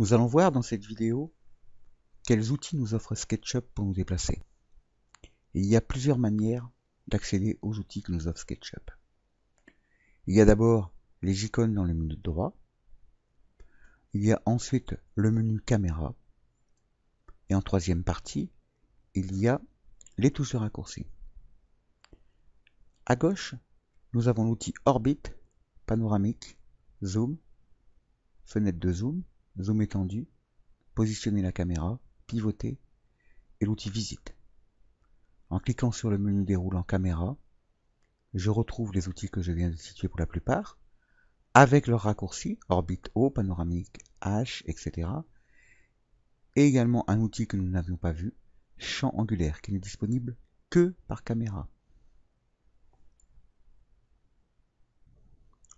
Nous allons voir dans cette vidéo quels outils nous offre SketchUp pour nous déplacer. Et il y a plusieurs manières d'accéder aux outils que nous offre SketchUp. Il y a d'abord les icônes dans le menu droit. Il y a ensuite le menu caméra. Et en troisième partie, il y a les touches de raccourci. À gauche, nous avons l'outil Orbit, panoramique, zoom, fenêtre de zoom, zoom étendu, positionner la caméra, pivoter et l'outil visite. En cliquant sur le menu déroulant caméra, je retrouve les outils que je viens de situer pour la plupart, avec leurs raccourcis, Orbit O, panoramique, H, etc. Et également un outil que nous n'avions pas vu, champ angulaire, qui n'est disponible que par caméra.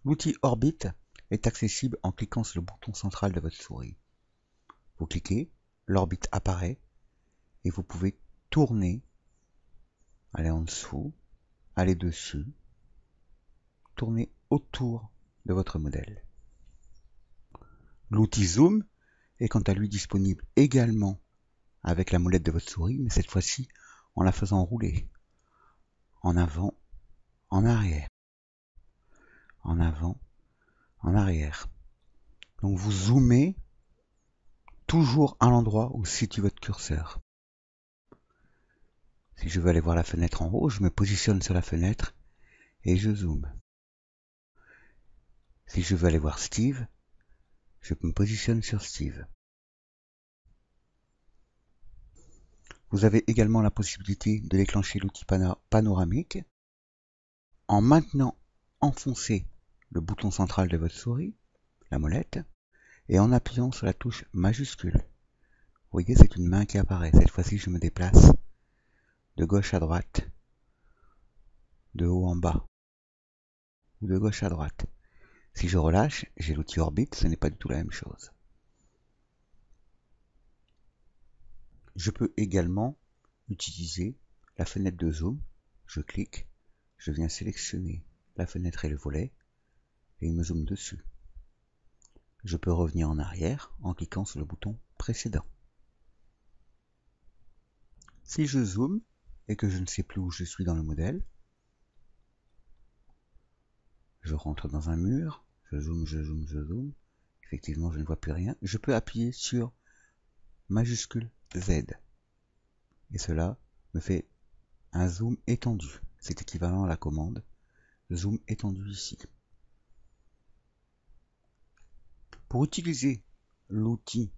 L'outil Orbit est accessible en cliquant sur le bouton central de votre souris. Vous cliquez, l'orbite apparaît et vous pouvez tourner, aller en dessous, aller dessus, tourner autour de votre modèle. L'outil Zoom est quant à lui disponible également avec la molette de votre souris, mais cette fois-ci en la faisant rouler en avant, en arrière, en avant, en arrière. Donc vous zoomez toujours à l'endroit où se situe votre curseur. Si je veux aller voir la fenêtre en haut, je me positionne sur la fenêtre et je zoome. Si je veux aller voir Steve, je me positionne sur Steve. Vous avez également la possibilité de déclencher l'outil panoramique en maintenant enfoncé le bouton central de votre souris, la molette, et en appuyant sur la touche majuscule. Vous voyez, c'est une main qui apparaît. Cette fois-ci, je me déplace de gauche à droite, de haut en bas, ou de gauche à droite. Si je relâche, j'ai l'outil Orbit, ce n'est pas du tout la même chose. Je peux également utiliser la fenêtre de zoom. Je clique, je viens sélectionner la fenêtre et le volet, et il me zoome dessus. Je peux revenir en arrière en cliquant sur le bouton précédent. Si je zoome et que je ne sais plus où je suis dans le modèle, je rentre dans un mur, je zoome, je zoome, je zoome. Effectivement, je ne vois plus rien. Je peux appuyer sur majuscule Z. Et cela me fait un zoom étendu. C'est équivalent à la commande zoom étendu ici. Pour utiliser l'outil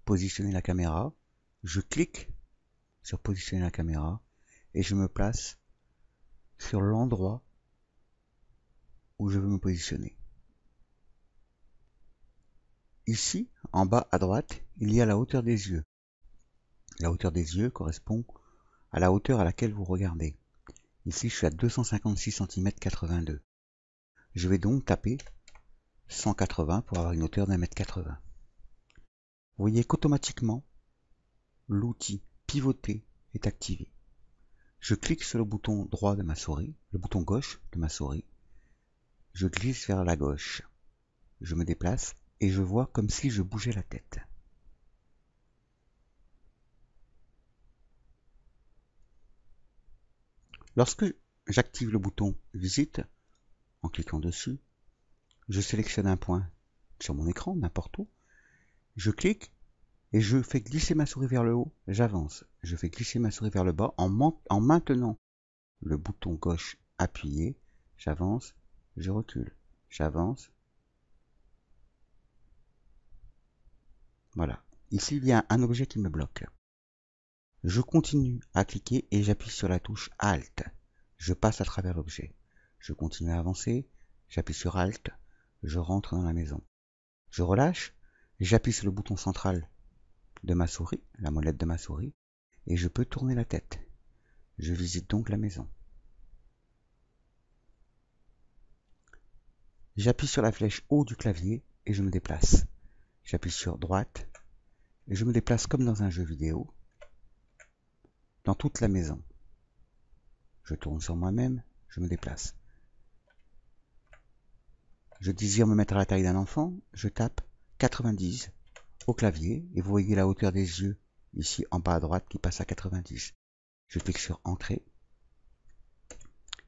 positionner la caméra, je clique sur positionner la caméra et je me place sur l'endroit où je veux me positionner. Ici, en bas à droite, il y a la hauteur des yeux. La hauteur des yeux correspond à la hauteur à laquelle vous regardez. Ici, je suis à 256 cm 82. Je vais donc taper 180 pour avoir une hauteur d'1,80 m. Vous voyez qu'automatiquement, l'outil pivoter est activé. Je clique sur le bouton droit de ma souris, le bouton gauche de ma souris. Je glisse vers la gauche. Je me déplace et je vois comme si je bougeais la tête. Lorsque j'active le bouton visite, en cliquant dessus, je sélectionne un point sur mon écran, n'importe où. Je clique et je fais glisser ma souris vers le haut, j'avance. Je fais glisser ma souris vers le bas en maintenant le bouton gauche appuyé, j'avance, je recule, j'avance. Voilà. Ici, il y a un objet qui me bloque. Je continue à cliquer et j'appuie sur la touche Alt. Je passe à travers l'objet. Je continue à avancer, j'appuie sur Alt, je rentre dans la maison. Je relâche, j'appuie sur le bouton central de ma souris, la molette de ma souris, et je peux tourner la tête. Je visite donc la maison. J'appuie sur la flèche haut du clavier et je me déplace. J'appuie sur droite et je me déplace comme dans un jeu vidéo dans toute la maison. Je tourne sur moi-même, je me déplace. Je désire me mettre à la taille d'un enfant, je tape 90 au clavier et vous voyez la hauteur des yeux ici en bas à droite qui passe à 90. Je clique sur Entrée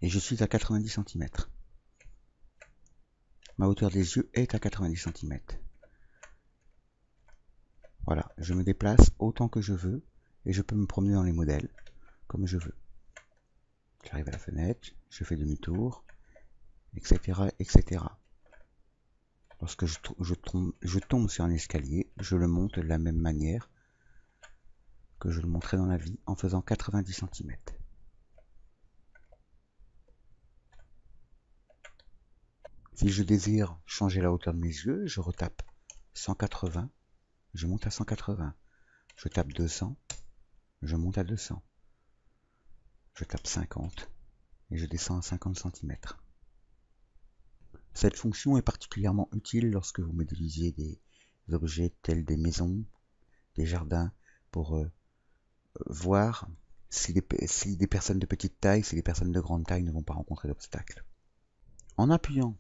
et je suis à 90 cm. Ma hauteur des yeux est à 90 cm. Voilà, je me déplace autant que je veux et je peux me promener dans les modèles comme je veux. J'arrive à la fenêtre, je fais demi-tour, etc., etc. Lorsque je tombe sur un escalier, je le monte de la même manière que je le montrais dans la vie, en faisant 90 cm. Si je désire changer la hauteur de mes yeux, je retape 180, je monte à 180. Je tape 200, je monte à 200. Je tape 50 et je descends à 50 cm. Cette fonction est particulièrement utile lorsque vous modélisiez des objets tels des maisons, des jardins, pour voir si des personnes de petite taille, si les personnes de grande taille ne vont pas rencontrer d'obstacles. En appuyant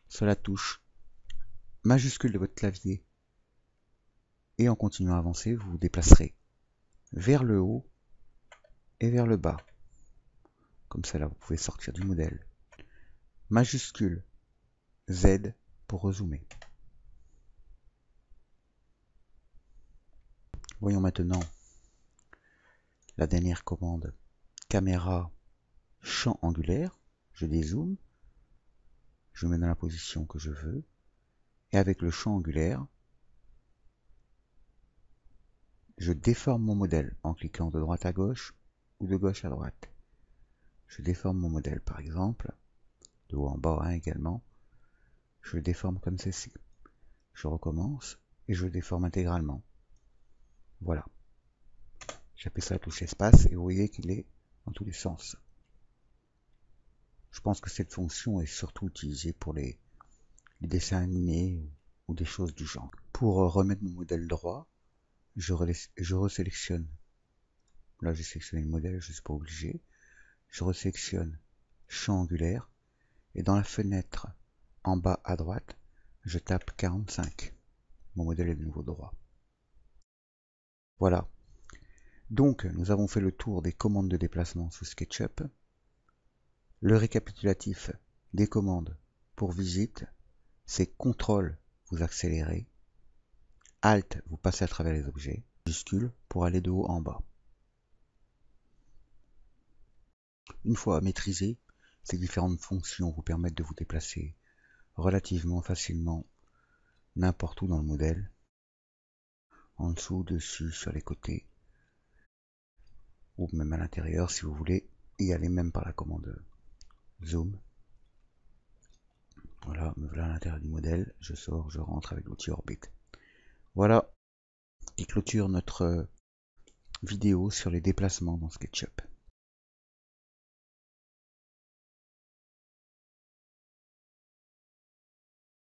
sur la touche majuscule de votre clavier et en continuant à avancer, vous vous déplacerez vers le haut et vers le bas. Comme ça, là, vous pouvez sortir du modèle. Majuscule Z pour rezoomer. Voyons maintenant la dernière commande. Caméra, champ angulaire. Je dézoome. Je me mets dans la position que je veux. Et avec le champ angulaire, je déforme mon modèle en cliquant de droite à gauche ou de gauche à droite. Je déforme mon modèle par exemple, de haut en bas hein, également. Je le déforme comme ceci. Je recommence et je le déforme intégralement. Voilà. J'appuie sur la touche espace et vous voyez qu'il est dans tous les sens. Je pense que cette fonction est surtout utilisée pour les dessins animés ou des choses du genre. Pour remettre mon modèle droit, je resélectionne. Là j'ai sélectionné le modèle, je ne suis pas obligé. Je resélectionne champ angulaire et dans la fenêtre en bas à droite, je tape 45. Mon modèle est de nouveau droit. Voilà. Donc, nous avons fait le tour des commandes de déplacement sous SketchUp. Le récapitulatif des commandes pour visite, c'est CTRL, vous accélérez, ALT, vous passez à travers les objets, majuscule pour aller de haut en bas. Une fois maîtrisé, ces différentes fonctions vous permettent de vous déplacer relativement facilement n'importe où dans le modèle, en dessous, dessus, sur les côtés, ou même à l'intérieur si vous voulez y aller même par la commande zoom. Voilà, me voilà à l'intérieur du modèle, je sors, je rentre avec l'outil Orbit. Voilà qui clôture notre vidéo sur les déplacements dans SketchUp.